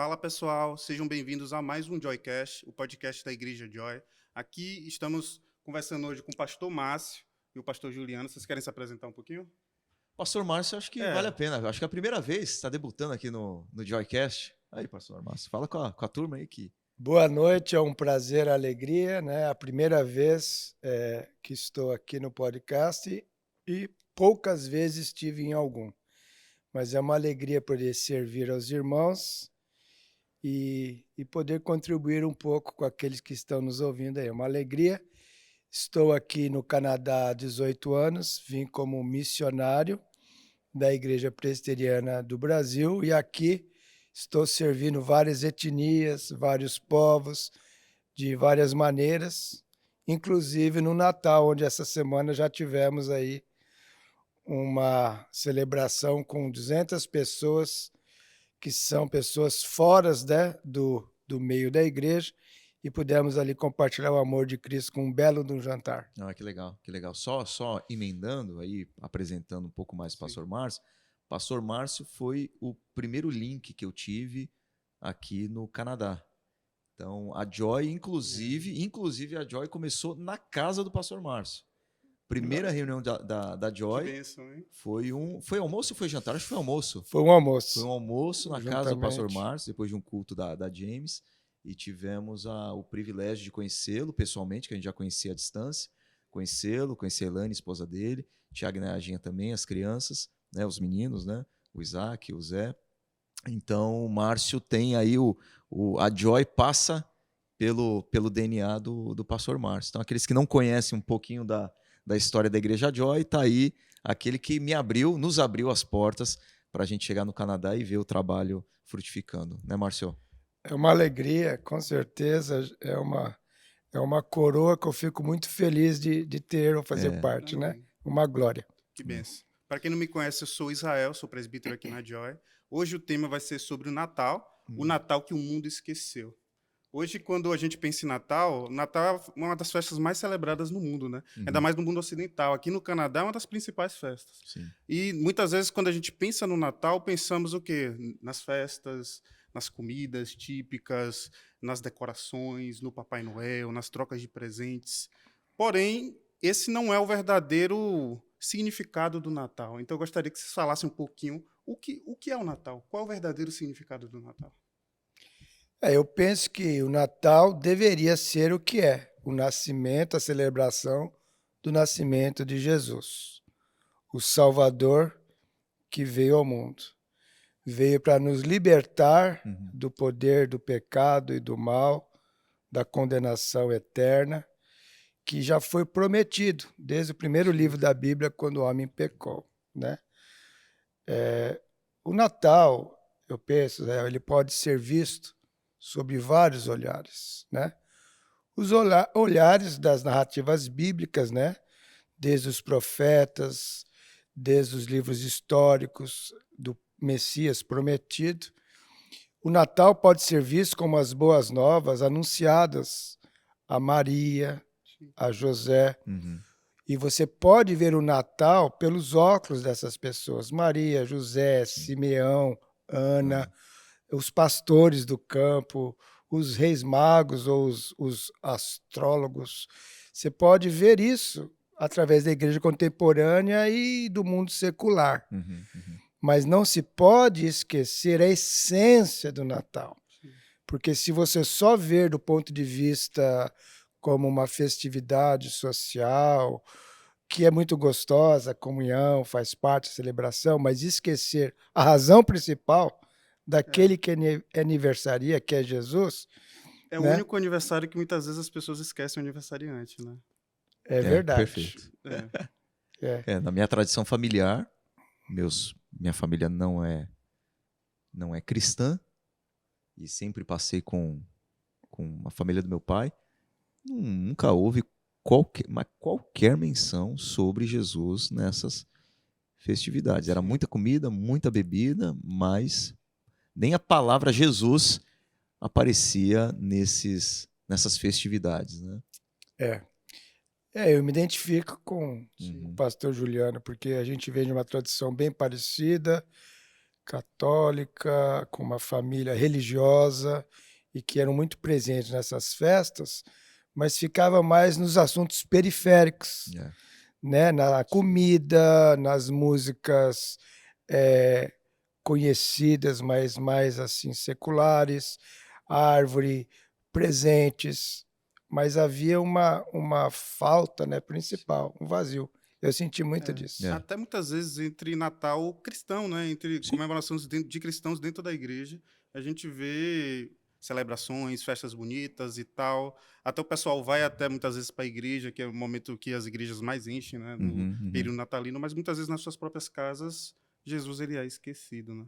Fala pessoal, sejam bem-vindos a mais um Joycast, o podcast da Igreja Joy. Aqui estamos conversando hoje com o pastor Márcio e o pastor Juliano. Vocês querem se apresentar um pouquinho? Pastor Márcio, acho que vale a pena. Acho que é a primeira vez que está debutando aqui no Joycast. Aí, Pastor Márcio, fala com a turma aí que... Boa noite, é um prazer, alegria, né? A primeira vez que estou aqui no podcast e poucas vezes estive em algum, mas é uma alegria poder servir aos irmãos e poder contribuir um pouco com aqueles que estão nos ouvindo aí. É uma alegria. Estou aqui no Canadá há 18 anos, vim como missionário da Igreja Presbiteriana do Brasil e aqui estou servindo várias etnias, vários povos, de várias maneiras, inclusive no Natal, onde essa semana já tivemos aí uma celebração com 200 pessoas, que são pessoas fora, né, do meio da igreja, e pudemos ali compartilhar o amor de Cristo com um belo de um jantar. Ah, que legal, que legal. Só emendando aí, apresentando um pouco mais o Pastor Márcio. Pastor Márcio foi o primeiro link que eu tive aqui no Canadá. Então, a Joy, inclusive a Joy começou na casa do Pastor Márcio. Primeira reunião da Joy. Que bênção, hein? Foi almoço ou foi jantar? Acho que foi almoço. Foi um almoço. Foi um almoço na casa do Pastor Márcio, depois de um culto da James. E tivemos o privilégio de conhecê-lo pessoalmente, que a gente já conhecia à distância. Conhecer a Elane, esposa dele. Tiago e Nayadinha também, as crianças, né, os meninos, né, o Isaac, o Zé. Então, o Márcio tem aí a Joy passa pelo DNA do Pastor Márcio. Então, aqueles que não conhecem um pouquinho da história da Igreja Joy, está aí aquele que nos abriu as portas para a gente chegar no Canadá e ver o trabalho frutificando, né, Márcio? É uma alegria, com certeza, é uma coroa que eu fico muito feliz de ter ou fazer parte, né? Uma glória. Que bênção. Para quem não me conhece, eu sou Israel, sou presbítero aqui na Joy. Hoje o tema vai ser sobre o Natal que o mundo esqueceu. Hoje, quando a gente pensa em Natal, Natal é uma das festas mais celebradas no mundo, né? Ainda mais no mundo ocidental. Aqui no Canadá é uma das principais festas. Sim. E muitas vezes, quando a gente pensa no Natal, pensamos o quê? Nas festas, nas comidas típicas, nas decorações, no Papai Noel, nas trocas de presentes. Porém, esse não é o verdadeiro significado do Natal. Então, eu gostaria que vocês falassem um pouquinho o que é o Natal? Qual é o verdadeiro significado do Natal? Eu penso que o Natal deveria ser o que é: o nascimento, a celebração do nascimento de Jesus, o Salvador que veio ao mundo. Veio para nos libertar do poder do pecado e do mal, da condenação eterna, que já foi prometido desde o primeiro livro da Bíblia, quando o homem pecou, né? O Natal, eu penso, ele pode ser visto sob vários olhares, né? Os olhares das narrativas bíblicas, né? Desde os profetas, desde os livros históricos do Messias prometido. O Natal pode ser visto como as boas novas anunciadas a Maria, a José. E você pode ver o Natal pelos óculos dessas pessoas: Maria, José, Simeão, Ana, os pastores do campo, os reis magos ou os astrólogos. Você pode ver isso através da igreja contemporânea e do mundo secular. Mas não se pode esquecer a essência do Natal. Porque se você só ver do ponto de vista como uma festividade social, que é muito gostosa, a comunhão, faz parte da celebração, mas esquecer a razão principal daquele que aniversaria, que é Jesus. É o único aniversário que muitas vezes as pessoas esquecem o aniversariante, né? É verdade. Perfeito. Na minha tradição familiar, minha família não é cristã, e sempre passei com a família do meu pai. Nunca houve qualquer menção sobre Jesus nessas festividades. Era muita comida, muita bebida, mas nem a palavra Jesus aparecia nessas festividades, né? Eu me identifico com o pastor Juliano, porque a gente vem de uma tradição bem parecida, católica, com uma família religiosa e que eram muito presentes nessas festas, mas ficava mais nos assuntos periféricos, né? Na comida, nas músicas conhecidas, mas mais assim seculares, árvore, presentes, mas havia uma falta, né, principal, um vazio. Eu senti muito disso. Até muitas vezes entre Natal cristão, né? Entre comemorações de cristãos dentro da igreja, a gente vê celebrações, festas bonitas e tal. Até o pessoal vai até muitas vezes para a igreja, que é o momento que as igrejas mais enchem, né? No período natalino, mas muitas vezes nas suas próprias casas, Jesus ele é esquecido, né?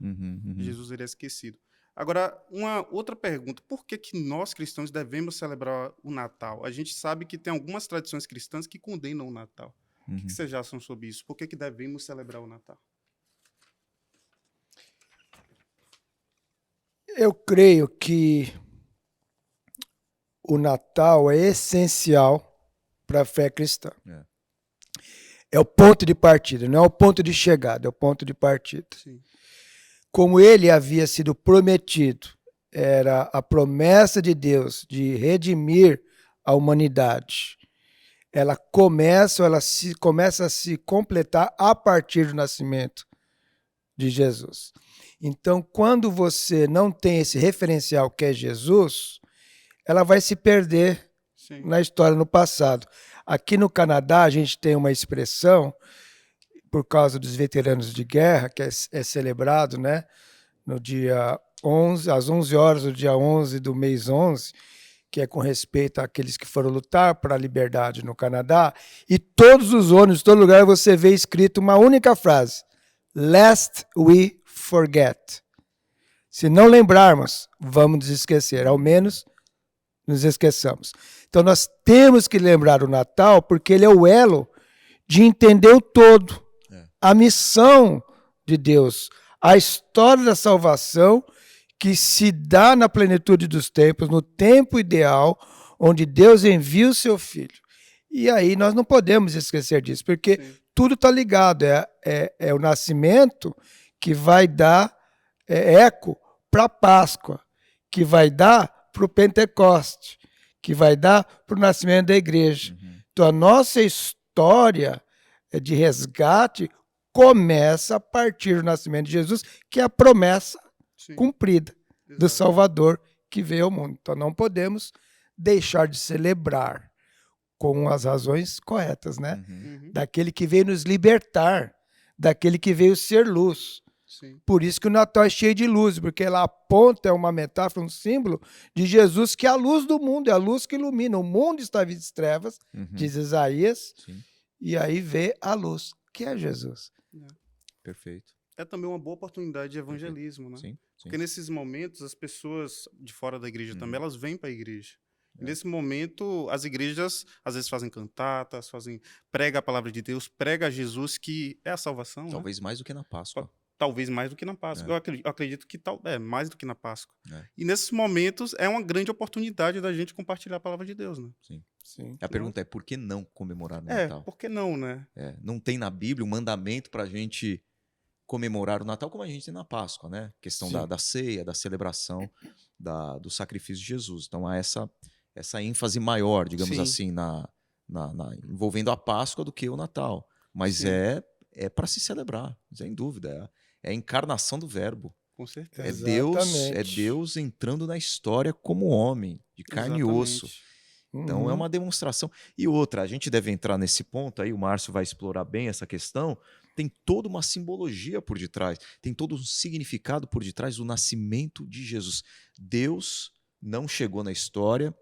Jesus ele é esquecido. Agora, uma outra pergunta, por que nós cristãos devemos celebrar o Natal? A gente sabe que tem algumas tradições cristãs que condenam o Natal. O que vocês acham sobre isso? Por que devemos celebrar o Natal? Eu creio que o Natal é essencial para a fé cristã. É o ponto de partida, não é o ponto de chegada, é o ponto de partida. Sim. Como ele havia sido prometido, era a promessa de Deus de redimir a humanidade. Ela começa a se completar a partir do nascimento de Jesus. Então, quando você não tem esse referencial que é Jesus, ela vai se perder na história, no passado. Aqui no Canadá, a gente tem uma expressão, por causa dos veteranos de guerra, que é celebrado, né, no dia 11, às 11 horas do dia 11 do mês 11, que é com respeito àqueles que foram lutar para a liberdade no Canadá, e todos os ônibus, em todo lugar, você vê escrito uma única frase: Lest we forget. Se não lembrarmos, vamos nos esquecer, ao menos nos esqueçamos. Então nós temos que lembrar o Natal, porque ele é o elo de entender o todo, a missão de Deus, a história da salvação que se dá na plenitude dos tempos, no tempo ideal, onde Deus envia o seu Filho. E aí nós não podemos esquecer disso, porque tudo está ligado. É o nascimento que vai dar eco para a Páscoa, que vai dar para o Pentecoste, que vai dar para o nascimento da igreja. Então a nossa história de resgate começa a partir do nascimento de Jesus, que é a promessa cumprida do Salvador que veio ao mundo. Então não podemos deixar de celebrar com as razões corretas, né? Daquele que veio nos libertar, daquele que veio ser luz. Por isso que o Natal é cheio de luz, porque ela aponta, é uma metáfora, um símbolo de Jesus, que é a luz do mundo, é a luz que ilumina. O mundo está em trevas, diz Isaías, e aí vê a luz, que é Jesus. Perfeito. É também uma boa oportunidade de evangelismo, né? Porque nesses momentos, as pessoas de fora da igreja também, elas vêm para a igreja. Nesse momento, as igrejas às vezes fazem cantatas, prega a palavra de Deus, prega a Jesus, que é a salvação. Talvez mais do que na Páscoa. Talvez mais do que na Páscoa. Eu acredito que mais do que na Páscoa. E nesses momentos é uma grande oportunidade da gente compartilhar a palavra de Deus, né? Sim. A pergunta é, por que não comemorar o Natal? Por que não, né? Não tem na Bíblia um mandamento para a gente comemorar o Natal como a gente tem na Páscoa, né? Questão da ceia, da celebração do sacrifício de Jesus. Então há essa ênfase maior, digamos assim, envolvendo a Páscoa do que o Natal. Mas é para se celebrar, sem dúvida. É a encarnação do Verbo. Com certeza. É Deus entrando na história como homem, de carne e osso. Então é uma demonstração. E outra, a gente deve entrar nesse ponto, aí o Márcio vai explorar bem essa questão, tem toda uma simbologia por detrás, tem todo um significado por detrás do nascimento de Jesus. Deus não chegou na história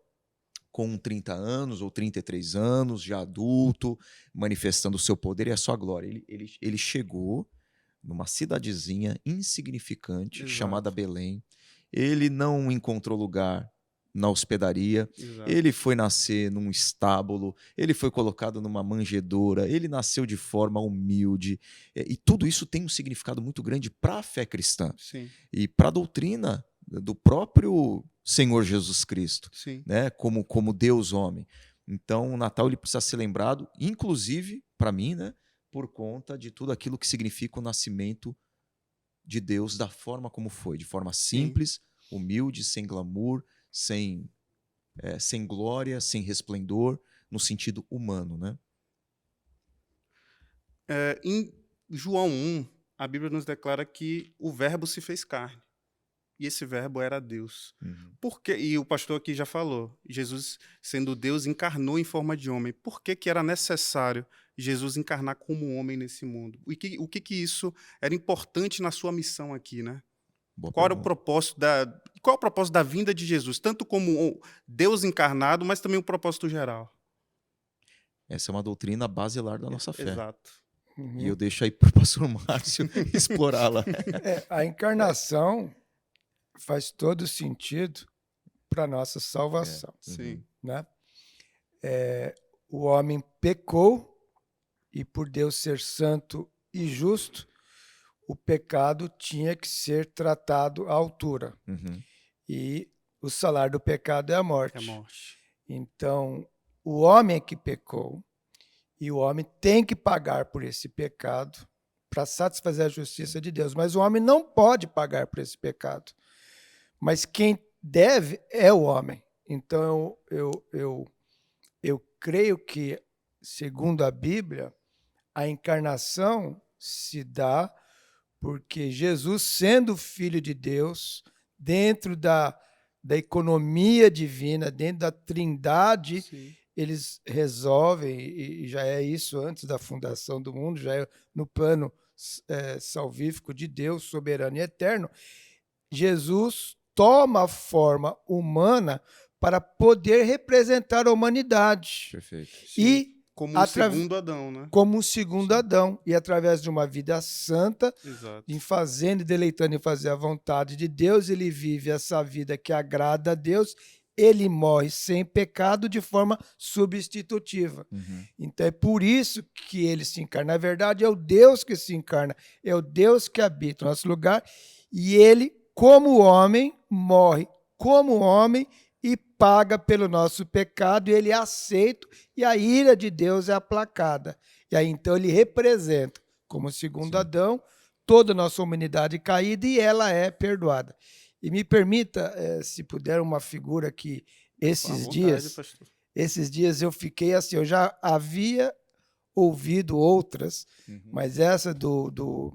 com 30 anos ou 33 anos, já adulto, manifestando o seu poder e a sua glória. Ele chegou numa cidadezinha insignificante chamada Belém. Ele não encontrou lugar na hospedaria. Ele foi nascer num estábulo, ele foi colocado numa manjedoura, ele nasceu de forma humilde. E tudo isso tem um significado muito grande para a fé cristã e para a doutrina do próprio Senhor Jesus Cristo, né? Como Deus homem. Então o Natal ele precisa ser lembrado, inclusive, para mim, né? Por conta de tudo aquilo que significa o nascimento de Deus da forma como foi, de forma simples, humilde, sem glamour, sem glória, sem resplendor, no sentido humano, né? Em João 1, a Bíblia nos declara que o verbo se fez carne. E esse verbo era Deus. Uhum. Por quê? E o pastor aqui já falou, Jesus, sendo Deus, encarnou em forma de homem. Por que era necessário Jesus encarnar como homem nesse mundo? O que isso era importante na sua missão aqui, né? Qual é o propósito da vinda de Jesus? Tanto como Deus encarnado, mas também um propósito geral. Essa é uma doutrina basilar da nossa fé. Exato. E eu deixo aí para o pastor Márcio explorá-la. A encarnação faz todo sentido para a nossa salvação. Sim. Né? O homem pecou e, por Deus ser santo e justo, o pecado tinha que ser tratado à altura. Uhum. E o salário do pecado é a morte. É a morte. Então, o homem é que pecou e o homem tem que pagar por esse pecado para satisfazer a justiça de Deus. Mas o homem não pode pagar por esse pecado. Mas quem deve é o homem. Então, eu creio que, segundo a Bíblia, a encarnação se dá porque Jesus, sendo filho de Deus, dentro da economia divina, dentro da trindade, Sim. eles resolvem, e já é isso antes da fundação do mundo, já é no plano salvífico de Deus, soberano e eterno, Jesus toma a forma humana para poder representar a humanidade. Perfeito. E como um segundo Adão, né? Como um segundo Adão. E através de uma vida santa, Exato. em fazendo e deleitando em fazer a vontade de Deus, ele vive essa vida que agrada a Deus, ele morre sem pecado de forma substitutiva. Uhum. Então é por isso que ele se encarna. Na verdade, é o Deus que se encarna, é o Deus que habita o nosso lugar, e ele, como homem, morre como homem e paga pelo nosso pecado, e ele é aceito, e a ira de Deus é aplacada. E aí, então, ele representa, como segundo Adão, toda a nossa humanidade caída, e ela é perdoada. E me permita, se puder, uma figura que esses dias eu fiquei assim, eu já havia ouvido outras, mas essa do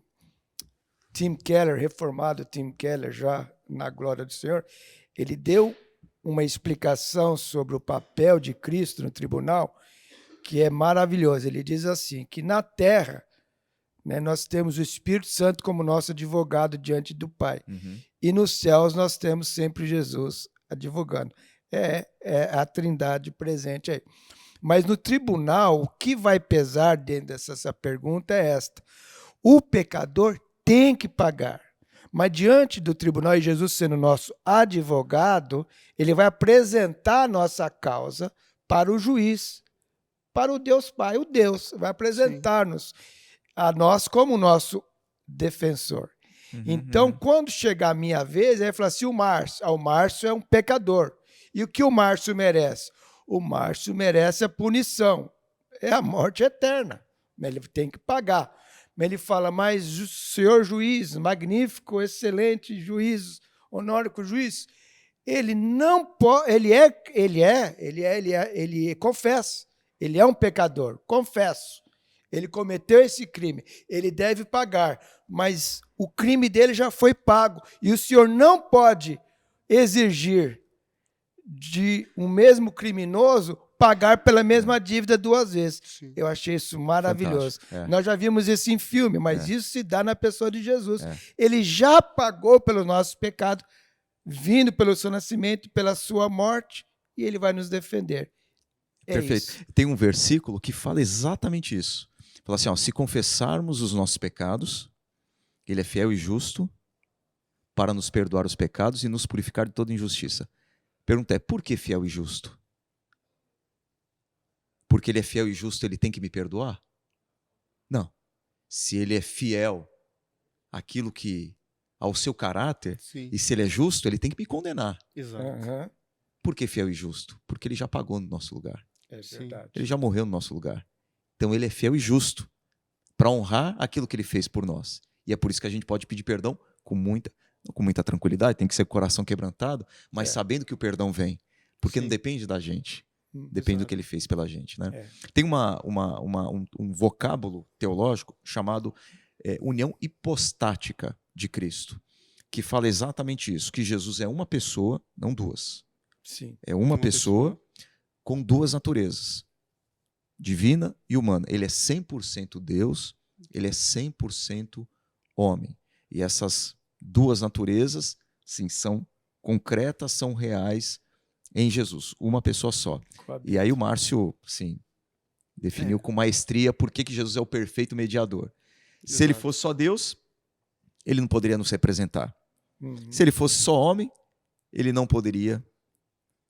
Tim Keller, reformado Tim Keller, já na glória do Senhor, ele deu uma explicação sobre o papel de Cristo no tribunal que é maravilhoso. Ele diz assim, que na Terra, né, nós temos o Espírito Santo como nosso advogado diante do Pai. E nos céus nós temos sempre Jesus advogando. É a trindade presente aí. Mas no tribunal, o que vai pesar dentro dessa pergunta é esta. O pecador tem que pagar. Mas diante do tribunal, e Jesus sendo nosso advogado, ele vai apresentar a nossa causa para o juiz, para o Deus Pai. O Deus vai apresentar-nos a nós como nosso defensor. Então, quando chegar a minha vez, aí fala assim, o Márcio é um pecador. E o que o Márcio merece? O Márcio merece a punição. É a morte eterna. Ele tem que pagar. Mas ele fala, mas senhor juiz, magnífico, excelente juiz, honórico juiz, ele não pode, ele confessa, ele é um pecador, confesso. Ele cometeu esse crime, ele deve pagar, mas o crime dele já foi pago. E o senhor não pode exigir de um mesmo criminoso pagar pela mesma dívida duas vezes. Sim. Eu achei isso maravilhoso. Nós já vimos isso em filme, mas isso se dá na pessoa de Jesus. Ele já pagou pelo nosso pecado, vindo pelo seu nascimento, pela sua morte, e ele vai nos defender. Perfeito. Isso. Tem um versículo que fala exatamente isso. Fala assim, se confessarmos os nossos pecados, ele é fiel e justo para nos perdoar os pecados e nos purificar de toda injustiça. Pergunta é, por que fiel e justo? Porque ele é fiel e justo, ele tem que me perdoar? Não. Se ele é fiel àquilo ao seu caráter, e se ele é justo, ele tem que me condenar. Exato. Por que fiel e justo? Porque ele já pagou no nosso lugar. É verdade. Ele já morreu no nosso lugar. Então ele é fiel e justo para honrar aquilo que ele fez por nós. E é por isso que a gente pode pedir perdão com muita tranquilidade, tem que ser com o coração quebrantado, mas sabendo que o perdão vem. Porque não depende da gente. Depende do que ele fez pela gente, né? Tem um vocábulo teológico chamado união hipostática de Cristo, que fala exatamente isso, que Jesus é uma pessoa, não duas. Sim. É uma pessoa com duas naturezas, divina e humana. Ele é 100% Deus, ele é 100% homem. E essas duas naturezas, sim, são concretas, são reais em Jesus, uma pessoa só. E aí o Márcio, sim, definiu com maestria por que Jesus é o perfeito mediador. Se ele fosse só Deus, ele não poderia nos representar. Se ele fosse só homem, ele não poderia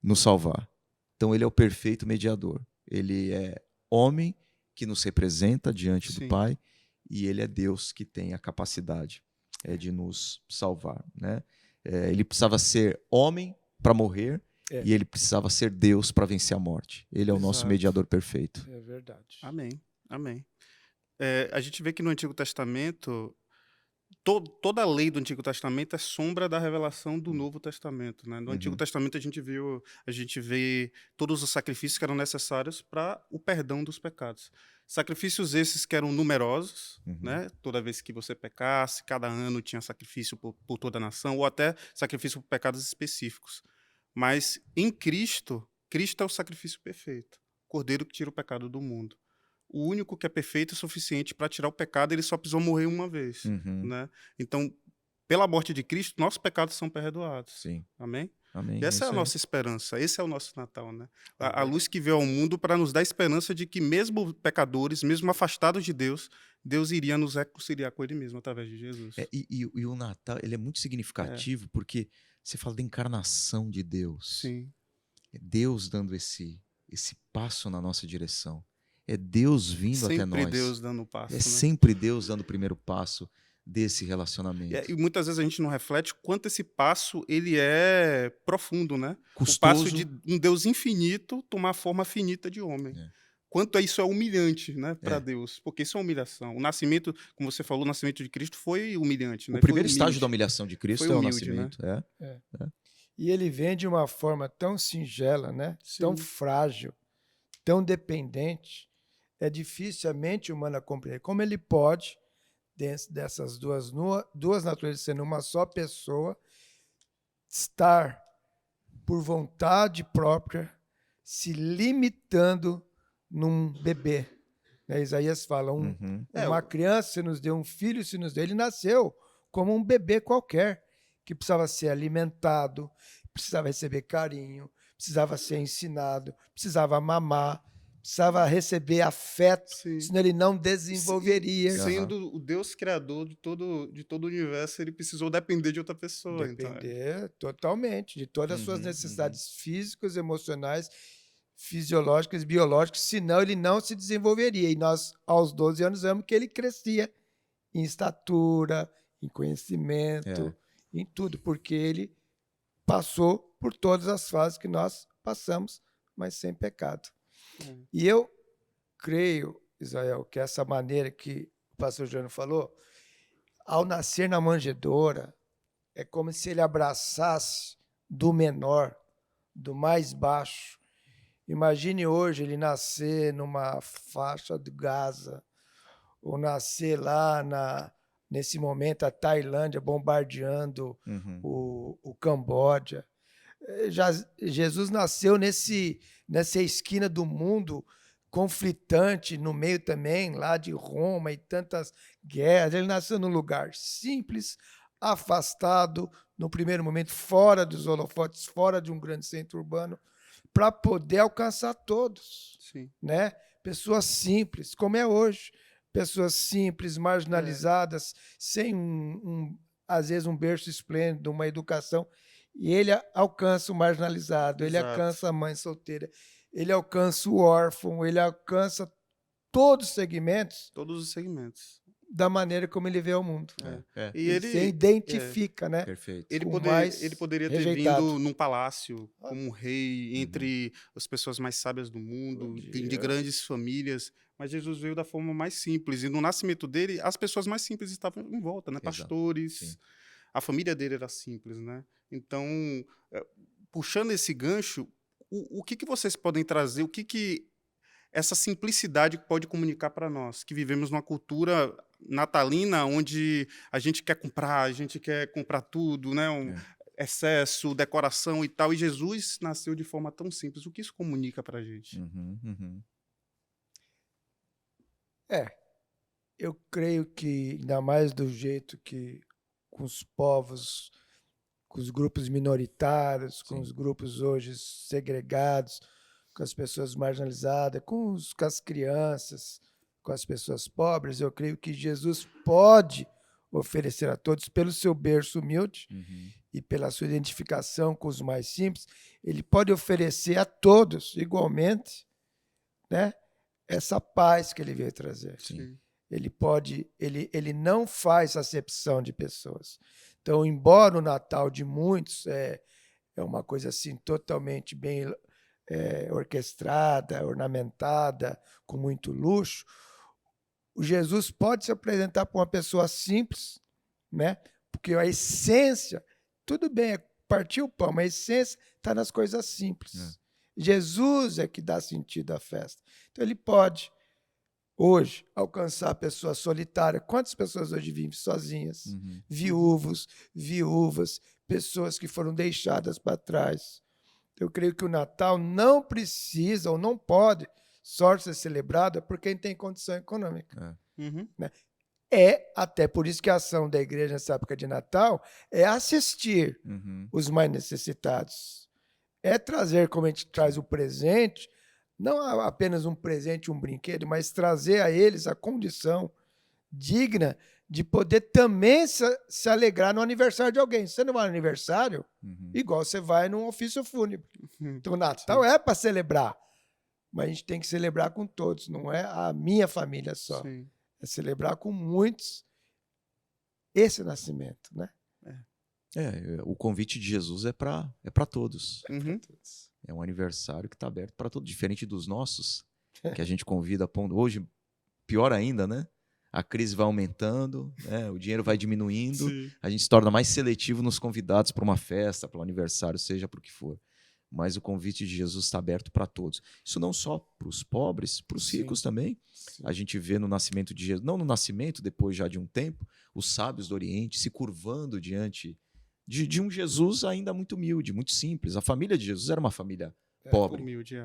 nos salvar. Então ele é o perfeito mediador. Ele é homem que nos representa diante do Pai, e ele é Deus que tem a capacidade de nos salvar, né? Ele precisava ser homem para morrer, e ele precisava ser Deus para vencer a morte. Ele é o nosso mediador perfeito. É verdade. Amém. Amém. A gente vê que no Antigo Testamento, toda a lei do Antigo Testamento é sombra da revelação do Novo Testamento, né? No Antigo Testamento a gente vê todos os sacrifícios que eram necessários para o perdão dos pecados. Sacrifícios esses que eram numerosos, né? Toda vez que você pecasse, cada ano tinha sacrifício por toda a nação, ou até sacrifício por pecados específicos. Mas em Cristo, Cristo é o sacrifício perfeito, o Cordeiro que tira o pecado do mundo. O único que é perfeito e suficiente para tirar o pecado, ele só precisou morrer uma vez, né? Então, pela morte de Cristo, nossos pecados são perdoados. Sim. Amém? Amém. E essa é a nossa esperança, esse é o nosso Natal, né? A luz que veio ao mundo para nos dar a esperança de que mesmo pecadores, mesmo afastados de Deus, Deus iria nos reconciliar com Ele mesmo através de Jesus. E o Natal, ele é muito significativo porque você fala da encarnação de Deus. Sim. É Deus dando esse passo na nossa direção. É Deus vindo até nós. Sempre Deus dando o passo. É né? sempre Deus dando o primeiro passo desse relacionamento. E muitas vezes a gente não reflete quanto esse passo ele é profundo, né? Custoso. O passo de um Deus infinito tomar a forma finita de homem. Quanto isso é humilhante, né, para Deus, porque isso é humilhação. O nascimento, como você falou, o nascimento de Cristo foi humilhante. Né? O primeiro estágio da humilhação de Cristo é o nascimento. Né? E ele vem de uma forma tão singela, né? Tão frágil, tão dependente. É difícil a mente humana compreender. Como ele pode, dentro dessas duas naturezas, sendo uma só pessoa, estar por vontade própria, se limitando num bebê. Né? Isaías fala, uma criança se nos deu, um filho se nos deu. Ele nasceu como um bebê qualquer, que precisava ser alimentado, precisava receber carinho, precisava ser ensinado, precisava mamar, precisava receber afeto, senão ele não desenvolveria. Sendo o Deus criador de todo o universo, ele precisou depender de outra pessoa. Depender totalmente de todas as suas necessidades físicas, emocionais, fisiológicas, biológicas, senão ele não se desenvolveria. E nós, aos 12 anos, vemos que ele crescia em estatura, em conhecimento, em tudo, porque ele passou por todas as fases que nós passamos, mas sem pecado. E eu creio, Israel, que essa maneira que o pastor Jânio falou, ao nascer na manjedoura, é como se ele abraçasse do menor, do mais baixo. Imagine hoje ele nascer numa faixa de Gaza, ou nascer lá nesse momento a Tailândia bombardeando o Camboja. Jesus nasceu nessa esquina do mundo conflitante, no meio também lá de Roma e tantas guerras. Ele nasceu num lugar simples, afastado, no primeiro momento fora dos holofotes, fora de um grande centro urbano, para poder alcançar todos. Né? Pessoas simples, como é hoje. Pessoas simples, marginalizadas, sem às vezes um berço esplêndido, uma educação. E ele alcança o marginalizado, ele alcança a mãe solteira, ele alcança o órfão, ele alcança todos os segmentos. Todos os segmentos. da maneira como ele vê o mundo. E Ele se identifica, né? Perfeito. Ele poderia ter rejeitado. vindo num palácio como um rei, entre as pessoas mais sábias do mundo, de grandes famílias, mas Jesus veio da forma mais simples. E no nascimento dele, as pessoas mais simples estavam em volta, né? Exato. Pastores, Sim. a família dele era simples, né? Então, puxando esse gancho, o que vocês podem trazer, o que essa simplicidade pode comunicar para nós, que vivemos numa cultura natalina onde a gente quer comprar tudo, né? Excesso, decoração e tal, e Jesus nasceu de forma tão simples. O que isso comunica para a gente? Eu creio que, ainda mais do jeito que com os povos, com os grupos minoritários, com os grupos hoje segregados, com as pessoas marginalizadas, com as crianças, com as pessoas pobres, eu creio que Jesus pode oferecer a todos, pelo seu berço humilde e pela sua identificação com os mais simples, ele pode oferecer a todos, igualmente, né, essa paz que ele veio trazer. Sim. Ele não faz acepção de pessoas. Então, embora o Natal de muitos é uma coisa assim totalmente bem orquestrada, ornamentada, com muito luxo, o Jesus pode se apresentar para uma pessoa simples, né? Porque a essência, tudo bem, é partir o pão, mas a essência está nas coisas simples. Jesus é que dá sentido à festa. Então ele pode, hoje, alcançar a pessoa solitária. Quantas pessoas hoje vivem sozinhas? Viúvas, pessoas que foram deixadas para trás. Eu creio que o Natal não precisa ou não pode só ser celebrado por quem tem condição econômica. Né? Até por isso que a ação da igreja nessa época de Natal é assistir os mais necessitados. É trazer, como a gente traz o presente, não apenas um presente, um brinquedo, mas trazer a eles a condição digna de poder também se alegrar no aniversário de alguém. Você não vai no aniversário, igual você vai num ofício fúnebre. Então, o Natal é para celebrar, mas a gente tem que celebrar com todos, não é a minha família só. Sim. É celebrar com muitos esse nascimento, né? O convite de Jesus é para todos. É um aniversário que está aberto para todos, diferente dos nossos, que a gente convida. Hoje, pior ainda, né? A crise vai aumentando, né? O dinheiro vai diminuindo, a gente se torna mais seletivo nos convidados para uma festa, para um aniversário, seja para o que for. Mas o convite de Jesus está aberto para todos. Isso não só para os pobres, para os ricos também. A gente vê no nascimento de Jesus, não no nascimento, depois já de um tempo, os sábios do Oriente se curvando diante de um Jesus ainda muito humilde, muito simples. A família de Jesus era uma família pobre. Humilde,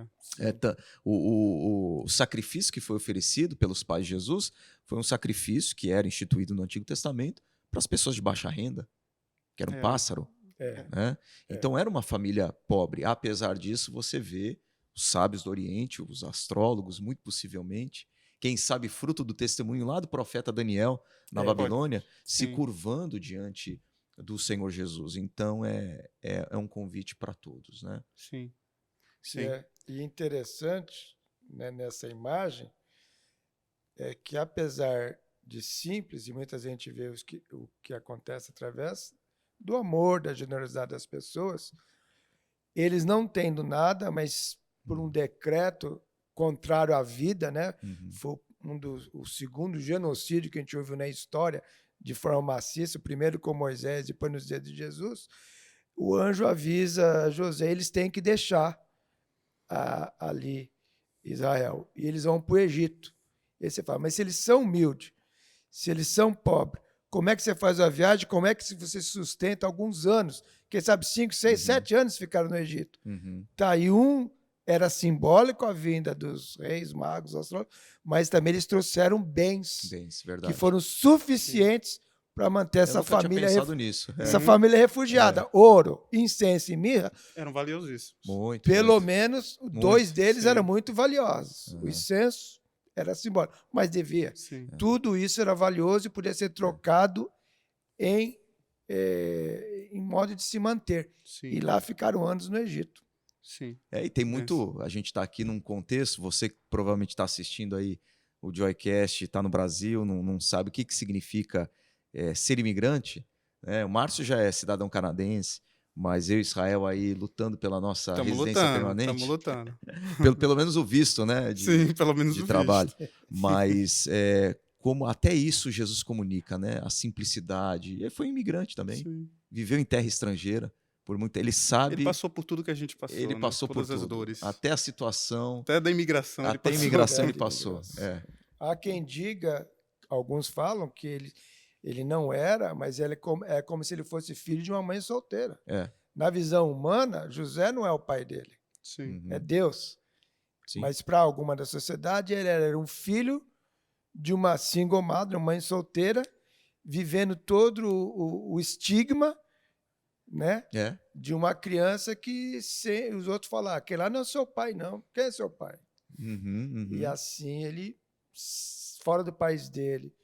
o sacrifício que foi oferecido pelos pais de Jesus foi um sacrifício que era instituído no Antigo Testamento para as pessoas de baixa renda, que era um pássaro. Né? Então era uma família pobre. Apesar disso, você vê os sábios do Oriente, os astrólogos, muito possivelmente, quem sabe fruto do testemunho lá do profeta Daniel na Babilônia, se curvando diante do Senhor Jesus. Então é um convite para todos, né? Sim. E interessante, né, nessa imagem é que, apesar de simples, e muita gente vê o que acontece através do amor, da generosidade das pessoas, eles não tendo nada, mas por um decreto contrário à vida, né? Foi o segundo genocídio que a gente ouviu na história de forma maciça, primeiro com Moisés, depois nos dias de Jesus. O anjo avisa a José, eles têm que deixar ali Israel, e eles vão para o Egito. E aí você fala, mas se eles são humildes, se eles são pobres, como é que você faz a viagem? Como é que você sustenta alguns anos? Quem sabe 5, 6, 7 anos ficaram no Egito. Tá, e era simbólico a vinda dos reis, magos, astrólogos, mas também eles trouxeram bens que foram suficientes para manter essa família, essa família refugiada. Ouro, incenso e mirra eram valiosíssimos. Pelo menos 2 deles eram muito valiosos. O incenso era simbólico, mas devia. Tudo isso era valioso e podia ser trocado em modo de se manter. E lá ficaram anos no Egito. E tem muito. A gente está aqui num contexto, você que provavelmente está assistindo aí o Joycast está no Brasil, não sabe o que significa ser imigrante, né? O Márcio já é cidadão canadense, mas eu e Israel aí lutando pela nossa residência permanente. Estamos lutando. Pelo menos o visto, né? Sim, pelo menos de o trabalho. visto. Mas como até isso Jesus comunica, né? A simplicidade. Ele foi imigrante também, viveu em terra estrangeira. Ele sabe. Ele passou por tudo que a gente passou. Ele passou por todas as tudo. dores. Até a situação. Até da imigração. Até a imigração ele passou. Há quem diga, alguns falam que ele não era, mas ele é como se ele fosse filho de uma mãe solteira. Na visão humana, José não é o pai dele. Sim. É Deus. Sim. Mas para alguma da sociedade, ele era um filho de uma single mother, uma mãe solteira, vivendo todo o estigma, né? De uma criança que os outros falam, aquele lá não é seu pai, não. Quem é seu pai? E assim ele, fora do país dele,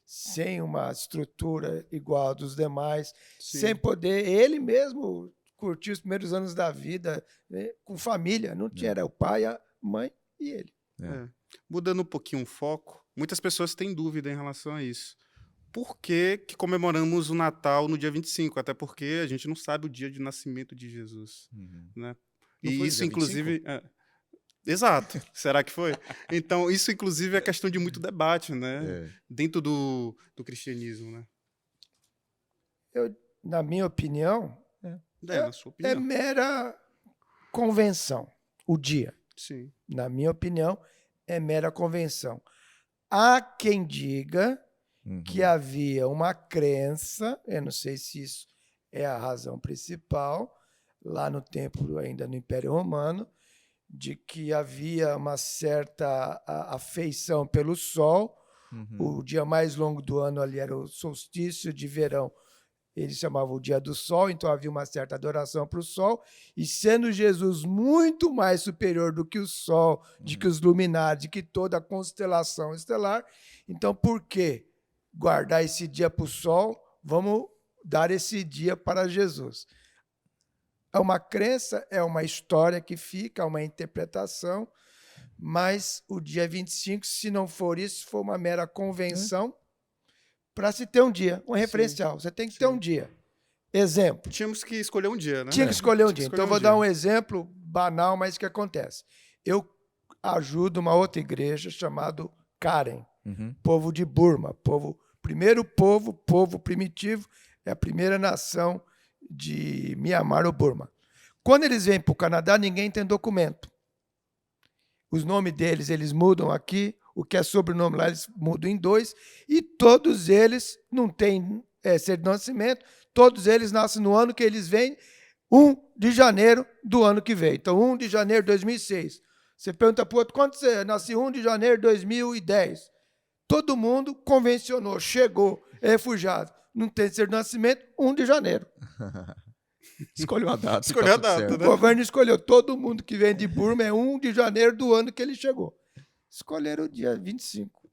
sem uma estrutura igual a dos demais, sem poder ele mesmo curtir os primeiros anos da vida, né, com família. Não tinha, era o pai, a mãe e ele. Mudando um pouquinho o foco, muitas pessoas têm dúvida em relação a isso. Por que comemoramos o Natal no dia 25? Até porque a gente não sabe o dia de nascimento de Jesus. Né? E isso, inclusive... Exato. Será que foi? Então, isso, inclusive, é questão de muito debate, né? Dentro do cristianismo, né? Na minha opinião, na sua opinião, é mera convenção, o dia. Sim. Na minha opinião, é mera convenção. Há quem diga que havia uma crença, eu não sei se isso é a razão principal, lá no tempo, ainda no Império Romano, de que havia uma certa afeição pelo sol. O dia mais longo do ano ali era o solstício de verão. Eles chamavam o dia do sol, então havia uma certa adoração para o sol. E sendo Jesus muito mais superior do que o sol, de que os luminares, de que toda a constelação estelar, então por que guardar esse dia para o sol? Vamos dar esse dia para Jesus. É uma crença, é uma história que fica, é uma interpretação, mas o dia 25, se não for isso, for uma mera convenção para se ter um dia, um referencial. Você tem que ter um dia. Exemplo. Tínhamos que escolher um dia, né? Tinha que escolher um dia. Então, eu vou dar um exemplo banal, mas que acontece. Eu ajudo uma outra igreja chamada Karen, povo de Burma, primeiro povo primitivo, é a primeira nação de Mianmar ou Burma. Quando eles vêm para o Canadá, ninguém tem documento. Os nomes deles, eles mudam aqui, o que é sobrenome lá, eles mudam em 2, e todos eles não têm certidão de nascimento, todos eles nascem no ano que eles vêm, 1 de janeiro do ano que vem. Então, 1 de janeiro de 2006. Você pergunta para o outro, quando você nasceu? 1 de janeiro de 2010. Todo mundo convencionou, chegou, é refugiado. Não tem certidão de nascimento, 1 de janeiro. Escolheu a data. Escolheu a data, né? O governo escolheu. Todo mundo que vem de Burma é 1 de janeiro do ano que ele chegou. Escolheram o dia 25.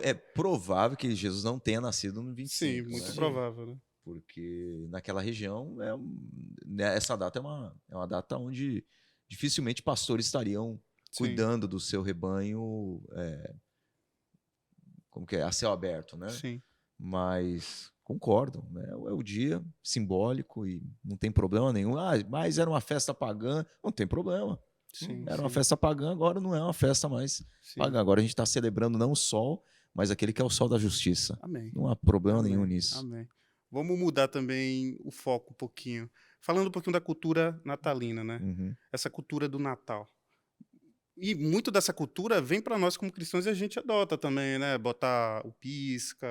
É provável que Jesus não tenha nascido no 25. Sim, muito provável, né? Porque naquela região, essa data é uma data onde dificilmente pastores estariam cuidando do seu rebanho como que é? A céu aberto, né? Sim. Mas concordo, né? É o dia simbólico e não tem problema nenhum. Mas era uma festa pagã, não tem problema. Era uma festa pagã, agora não é uma festa mais pagã. Agora a gente está celebrando não o sol, mas aquele que é o sol da justiça. Amém. Não há problema nenhum nisso. Amém. Vamos mudar também o foco um pouquinho. Falando um pouquinho da cultura natalina, né? Essa cultura do Natal. E muito dessa cultura vem para nós como cristãos e a gente adota também, né? Botar o pisca,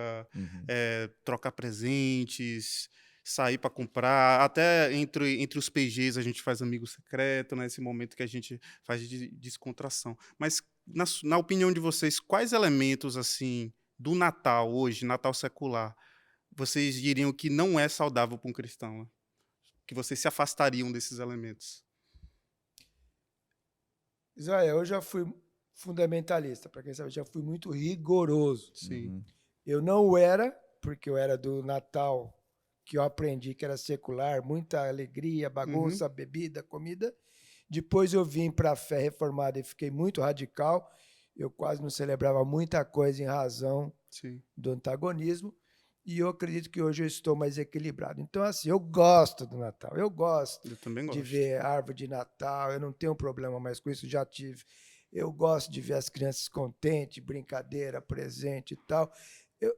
trocar presentes, sair para comprar. Até entre os PGs a gente faz amigo secreto, né? Esse momento que a gente faz de descontração. Mas, na opinião de vocês, quais elementos assim do Natal hoje, Natal secular, vocês diriam que não é saudável para um cristão? Né? Que vocês se afastariam desses elementos? Israel, eu já fui fundamentalista, para quem sabe, já fui muito rigoroso. Sim. Eu não era, porque eu era do Natal, que eu aprendi que era secular, muita alegria, bagunça, bebida, comida. Depois eu vim para a fé reformada e fiquei muito radical. eu quase não celebrava muita coisa em razão Sim. do antagonismo, e eu acredito que hoje eu estou mais equilibrado. Então, assim, eu gosto do Natal, eu gosto Eu também de gosto. ver árvore de Natal, eu não tenho problema mais com isso, já tive. Eu gosto de ver as crianças contentes, brincadeira, presente e tal,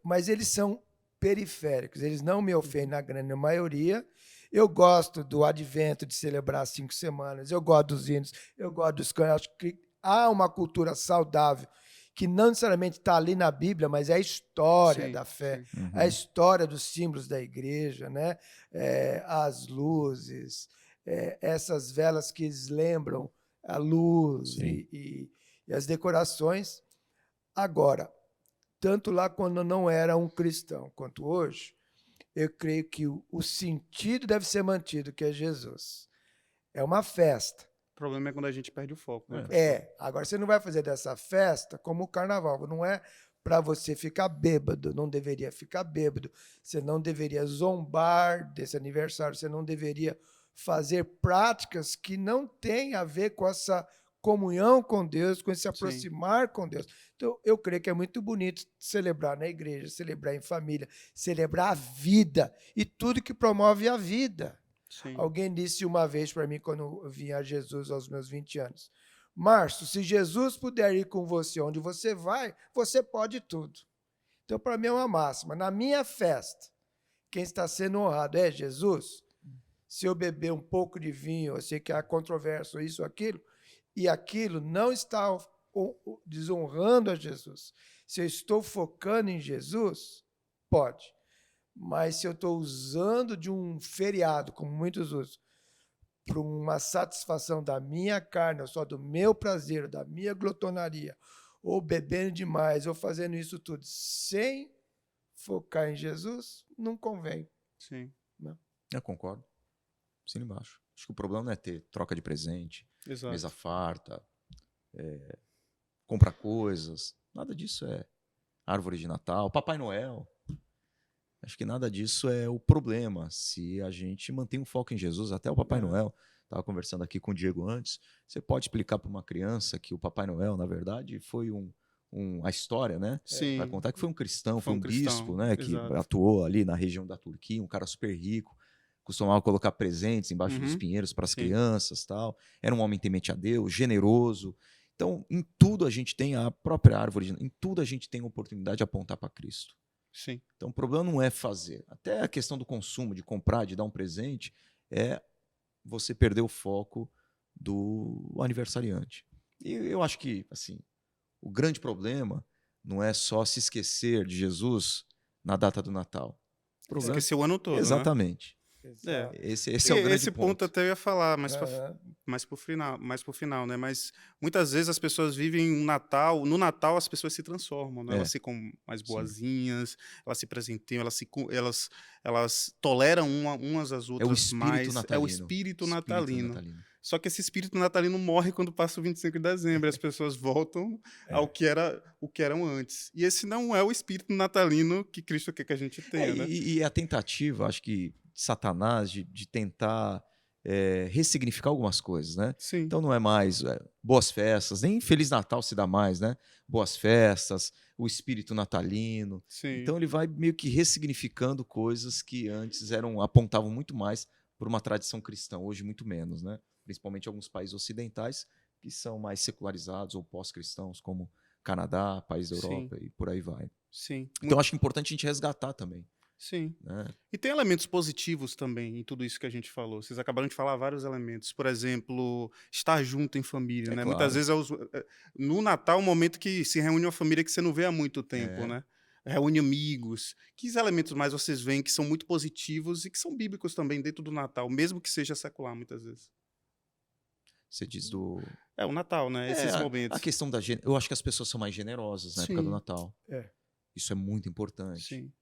mas eles são periféricos, eles não me ofendem na grande maioria. Eu gosto do advento, de celebrar 5 semanas, eu gosto dos hinos, eu gosto dos cânticos, acho que há uma cultura saudável que não necessariamente está ali na Bíblia, mas é a história Sim, da fé, sim. a história dos símbolos da igreja, né? As luzes, essas velas que eles lembram a luz e as decorações. Agora, tanto lá quando não era um cristão quanto hoje, eu creio que o sentido deve ser mantido, que é Jesus. É uma festa. O problema é quando a gente perde o foco, né? Agora você não vai fazer dessa festa como o carnaval, não é para você ficar bêbado, não deveria ficar bêbado, você não deveria zombar desse aniversário, você não deveria fazer práticas que não têm a ver com essa comunhão com Deus, com esse aproximar com Deus. Então, eu creio que é muito bonito celebrar na igreja, celebrar em família, celebrar a vida e tudo que promove a vida. Sim. Alguém disse uma vez para mim, quando eu vim a Jesus aos meus 20 anos, Márcio, se Jesus puder ir com você onde você vai, você pode tudo. Então, para mim é uma máxima. Na minha festa, quem está sendo honrado é Jesus. Se eu beber um pouco de vinho, eu sei que há controvérsia, isso, aquilo, e aquilo não está desonrando a Jesus. Se eu estou focando em Jesus, pode. Mas se eu estou usando de um feriado, como muitos usam, para uma satisfação da minha carne, ou só do meu prazer, da minha glotonaria, ou bebendo demais, ou fazendo isso tudo sem focar em Jesus, não convém. Sim. Não. Eu concordo. Assina embaixo. Acho que o problema não é ter troca de presente, Exato. mesa farta, comprar coisas. Nada disso é árvore de Natal, Papai Noel. Acho que nada disso é o problema. Se a gente mantém um foco em Jesus, até o Papai Noel, estava conversando aqui com o Diego antes, você pode explicar para uma criança que o Papai Noel, na verdade, foi a história, né? Sim. Vai contar que foi um cristão, foi um cristão, bispo, né? Que exato. atuou ali na região da Turquia, um cara super rico, costumava colocar presentes embaixo dos pinheiros para as crianças, tal. Era um homem temente a Deus, generoso. Então, em tudo a gente tem a própria árvore, em tudo a gente tem a oportunidade de apontar para Cristo. Sim. Então, o problema não é fazer. Até a questão do consumo, de comprar, de dar um presente, é você perder o foco do aniversariante. E eu acho que, assim, o grande problema não é só se esquecer de Jesus na data do Natal. O problema Esquecer o ano todo, exatamente. né? Esse é o grande esse ponto até eu ia falar, mas Uhum. pro final, né? Mas muitas vezes as pessoas vivem um Natal, no Natal as pessoas se transformam, né? Elas ficam mais boazinhas, elas se presenteiam, elas toleram umas às É o outras espírito mais. natalino. É o espírito natalino. Só que esse espírito natalino morre quando passa o 25 de dezembro, e as pessoas voltam ao que eram antes. E esse não é o espírito natalino que Cristo quer que a gente tenha, né? E a tentativa, acho que, de Satanás, de tentar ressignificar algumas coisas, né? Sim. Então não é mais boas festas, nem Feliz Natal se dá mais, né? Boas festas, o espírito natalino. Sim. Então ele vai meio que ressignificando coisas que antes apontavam muito mais para uma tradição cristã, hoje muito menos, né? Principalmente alguns países ocidentais que são mais secularizados ou pós-cristãos, como Canadá, país da Europa e por aí vai. Sim. Então acho que é importante a gente resgatar também. Sim. Né? E tem elementos positivos também em tudo isso que a gente falou. Vocês acabaram de falar vários elementos. Por exemplo, estar junto em família, né? Claro. Muitas vezes no Natal é um momento que se reúne uma família que você não vê há muito tempo, né? Reúne amigos. Que elementos mais vocês veem que são muito positivos e que são bíblicos também dentro do Natal, mesmo que seja secular muitas vezes? Você diz do... o Natal, né? Esses momentos. A questão da... Eu acho que as pessoas são mais generosas na época do Natal. Isso é muito importante. Sim.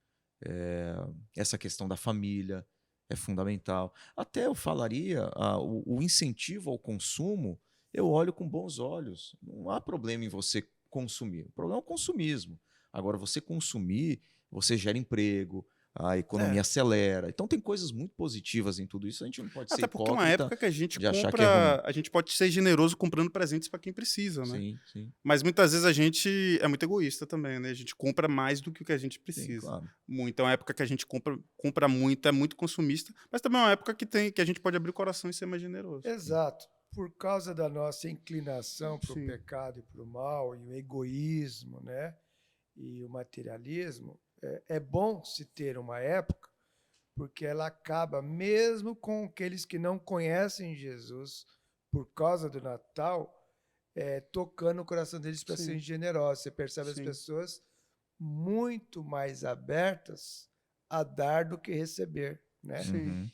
Essa questão da família é fundamental. Até eu falaria, o incentivo ao consumo, eu olho com bons olhos. Não há problema em você consumir. O problema é o consumismo. Agora, você consumir, você gera emprego, a economia acelera. Então tem coisas muito positivas em tudo isso. A gente não pode ser Até porque é uma hipócrita época que a gente de achar que é ruim. compra, a gente pode ser generoso comprando presentes para quem precisa, né? Sim, sim, Mas muitas vezes a gente é muito egoísta também, né? A gente compra mais do que o que a gente sim, precisa. claro. Então é uma época que a gente compra muito, é muito consumista, mas também é uma época que a gente pode abrir o coração e ser mais generoso. Exato. Por causa da nossa inclinação para o Sim. pecado e para o mal, e o egoísmo, né? E o materialismo, é bom se ter uma época, porque ela acaba, mesmo com aqueles que não conhecem Jesus, por causa do Natal, tocando o coração deles para Sim. serem generosos. Você percebe as Sim. pessoas muito mais abertas a dar do que receber, né? Sim. Uhum.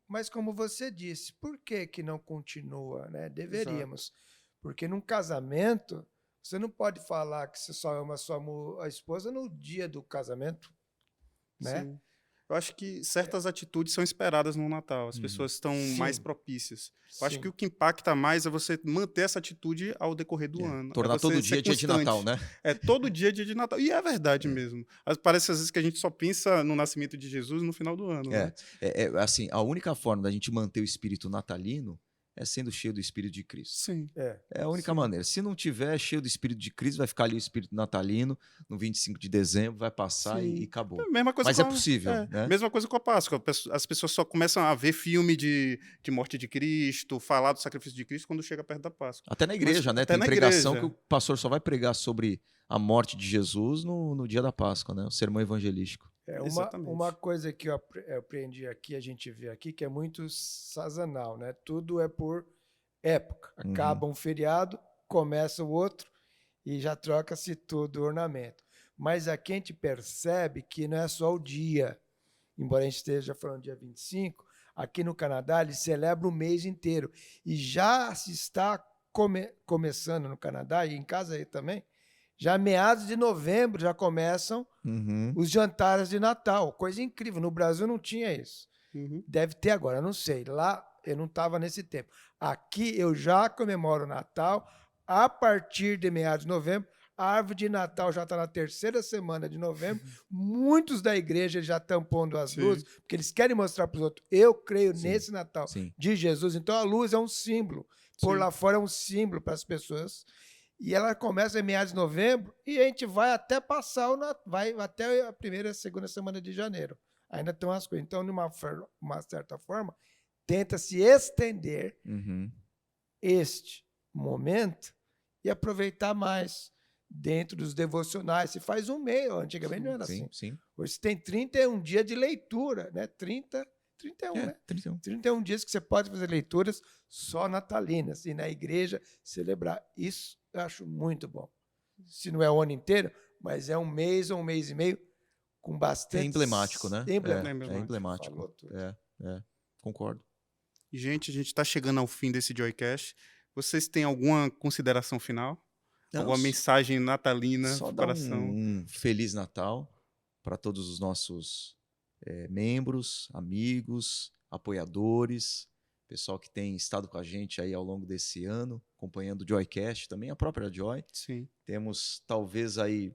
Mas como você disse, por que não continua, né? Deveríamos. Porque num casamento, você não pode falar que você só ama a esposa no dia do casamento, né? Sim. Eu acho que certas atitudes são esperadas no Natal. As pessoas estão mais Sim. propícias. Eu acho Sim. que o que impacta mais é você manter essa atitude ao decorrer do ano. Tornar você todo ser dia dia de constante. Natal, né? É todo dia de Natal. E é verdade mesmo. Parece às vezes que a gente só pensa no nascimento de Jesus no final do ano, né? Assim, a única forma da gente manter o espírito natalino é sendo cheio do Espírito de Cristo. Sim. É a única Sim. maneira. Se não tiver cheio do Espírito de Cristo, vai ficar ali o Espírito natalino, no 25 de dezembro, vai passar Sim. e acabou. É a mesma coisa Mas com é possível, né? Mesma coisa com a Páscoa. As pessoas só começam a ver filme de morte de Cristo, falar do sacrifício de Cristo quando chega perto da Páscoa. Até na igreja, né? Até Tem na pregação igreja. que o pastor só vai pregar sobre a morte de Jesus no dia da Páscoa, né? O sermão evangelístico. Exatamente. Uma coisa que eu aprendi aqui, a gente vê aqui, que é muito sazonal, né? Tudo é por época. Acaba um feriado, começa o outro e já troca-se todo o ornamento. Mas aqui a gente percebe que não é só o dia. Embora a gente esteja falando dia 25, aqui no Canadá eles celebram o mês inteiro. E já se está começando no Canadá, e em casa aí também, já meados de novembro já começam os jantares de Natal. Coisa incrível. No Brasil não tinha isso. Deve ter agora, eu não sei. Lá eu não estava nesse tempo. Aqui eu já comemoro o Natal a partir de meados de novembro. A árvore de Natal já está na terceira semana de novembro. Muitos da igreja já estão pondo as luzes, porque eles querem mostrar para os outros. Eu creio nesse Natal de Jesus. Então a luz é um símbolo. Por lá fora é um símbolo para as pessoas. E ela começa em meados de novembro e a gente vai até passar vai até a primeira e segunda semana de janeiro. Ainda tem umas coisas. Então, de uma certa forma, tenta se estender este momento e aproveitar mais dentro dos devocionais. Se faz um mês, antigamente não era assim. Sim. Hoje você tem 31 dias de leitura, né? 31, né? 31. 31 dias que você pode fazer leituras só natalinas e na igreja celebrar. Isso eu acho muito bom. Se não é o ano inteiro, mas é um mês ou um mês e meio com bastante... É emblemático, né? É emblemático. Falou tudo. Concordo. Gente, a gente está chegando ao fim desse Joycast. Vocês têm alguma consideração final? Alguma mensagem natalina Só do dar coração? um Feliz Natal para todos os nossos membros, amigos, apoiadores, pessoal que tem estado com a gente aí ao longo desse ano, acompanhando o Joycast, também a própria Joy. Sim. Temos talvez aí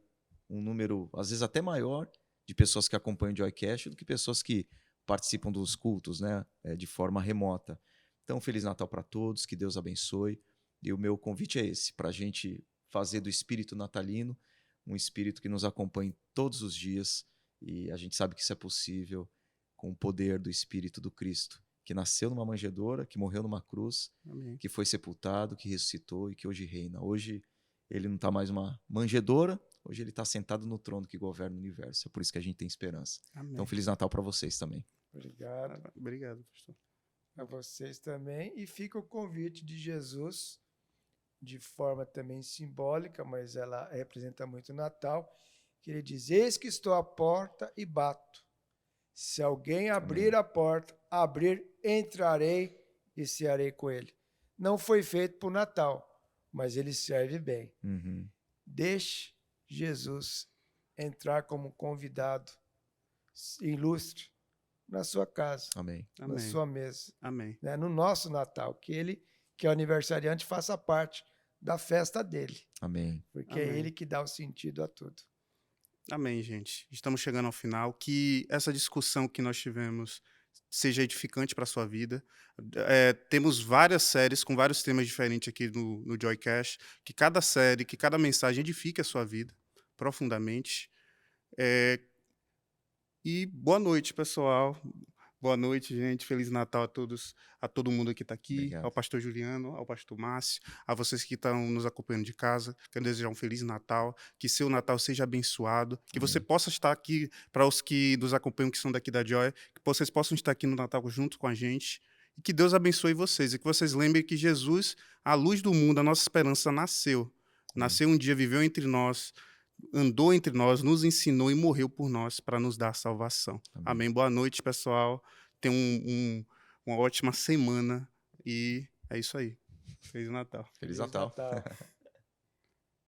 um número, às vezes até maior, de pessoas que acompanham o Joycast do que pessoas que participam dos cultos, né, de forma remota. Então, Feliz Natal para todos, que Deus abençoe. E o meu convite é esse, para a gente fazer do espírito natalino um espírito que nos acompanhe todos os dias. E a gente sabe que isso é possível com o poder do Espírito do Cristo, que nasceu numa manjedoura, que morreu numa cruz, Amém. que foi sepultado, que ressuscitou e que hoje reina. Hoje ele não está mais uma manjedoura, hoje ele está sentado no trono que governa o universo. É por isso que a gente tem esperança. Amém. Então, Feliz Natal para vocês também. Obrigado. Obrigado, pastor. A vocês também. E fica o convite de Jesus, de forma também simbólica, mas ela representa muito o Natal, que ele diz: eis que estou à porta e bato. Se alguém abrir a porta, entrarei e cearei com ele. Não foi feito para o Natal, mas ele serve bem. Deixe Jesus entrar como convidado ilustre na sua casa, Amém. na sua mesa, Amém. né? No nosso Natal, que ele, que é o aniversariante, faça parte da festa dele. Amém. Porque é ele que dá o sentido a tudo. Amém, gente. Estamos chegando ao final. Que essa discussão que nós tivemos seja edificante para a sua vida. Temos várias séries com vários temas diferentes aqui no Joycast. Que cada série, que cada mensagem edifique a sua vida profundamente. E boa noite, pessoal. Boa noite, gente. Feliz Natal a todos, a todo mundo que está aqui, Obrigado. ao pastor Juliano, ao pastor Márcio, a vocês que estão nos acompanhando de casa. Quero desejar um Feliz Natal, que seu Natal seja abençoado, que você possa estar aqui, para os que nos acompanham, que são daqui da Joy, que vocês possam estar aqui no Natal junto com a gente, e que Deus abençoe vocês, e que vocês lembrem que Jesus, a luz do mundo, a nossa esperança, nasceu um dia, viveu entre nós, andou entre nós, nos ensinou e morreu por nós para nos dar salvação. Amém. Boa noite, pessoal. Tenham uma ótima semana e é isso aí. Feliz Natal. Feliz Natal.